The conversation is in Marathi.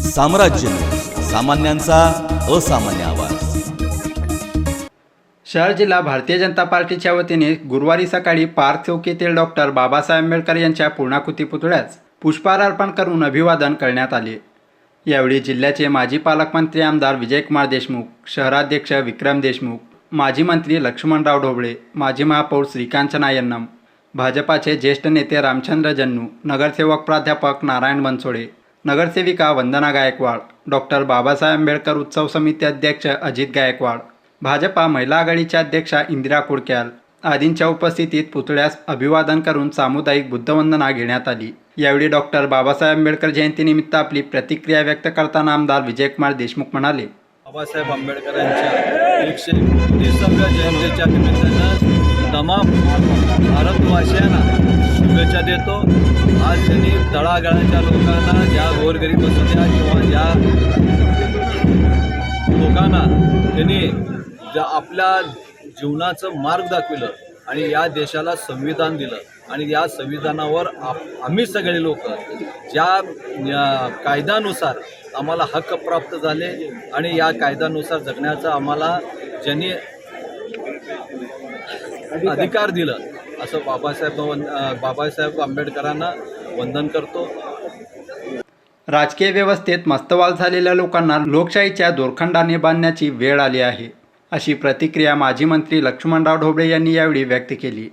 साम्राज्य न्यूज, सामान्यांचा असामान्य आवाज। शहर जिल्हा भारतीय जनता पार्टीच्या वतीने गुरुवारी सकाळी पार्क चौक येथील डॉक्टर बाबासाहेब आंबेडकर यांच्या पूर्णाकृती पुतळ्यास पुष्पहार अर्पण करून अभिवादन करण्यात आले। यावेळी जिल्ह्याचे माजी पालकमंत्री आमदार विजयकुमार देशमुख, शहराध्यक्ष विक्रम देशमुख, माजी मंत्री लक्ष्मणराव ढोबळे, माजी महापौर श्रीकांत नायन्नम, भाजपाचे ज्येष्ठ नेते रामचंद्र जन्नू, नगरसेवक प्राध्यापक नारायण बनसोडे, नगरसेविका वंदना गायकवाड, डॉक्टर बाबासाहेब आंबेडकर उत्सव समिती अध्यक्ष अजित गायकवाड, भाजपा महिला आघाडीच्या अध्यक्षा इंदिरा कुडक्याल आदींच्या उपस्थितीत पुतळ्यास अभिवादन करून सामुदायिक बुद्धवंदना घेण्यात आली। यावेळी डॉक्टर बाबासाहेब आंबेडकर जयंतीनिमित्त आपली प्रतिक्रिया व्यक्त करताना आमदार विजयकुमार देशमुख म्हणाले, बाबासाहेब आंबेडकरांच्या 130व्या जयंतीच्या निमित्तानं तमाम भारतवासियांना शुभेच्छा देतो। आज त्यांनी तळागाळाच्या लोकांना, ज्या गोरगरीब असू द्या किंवा ज्या लोकांना त्यांनी आपल्या जीवनाचं मार्ग दाखविलं आणि या देशाला संविधान दिलं आणि या संविधानावर आम्ही सगळे लोक ज्या कायद्यानुसार आम्हाला हक्क प्राप्त झाले आणि या कायद्यानुसार जगण्याचा आम्हाला ज्यांनी अधिकार दिलं असं बाबासाहेब आंबेडकरांना वंदन करतो। राजकीय व्यवस्थेत मस्तवाल झालेल्या लोकांना लोकशाहीच्या दोरखंडाने बांधण्याची वेळ आली आहे, अशी प्रतिक्रिया माजी मंत्री लक्ष्मणराव ढोबळे यांनी यावेळी व्यक्त केली।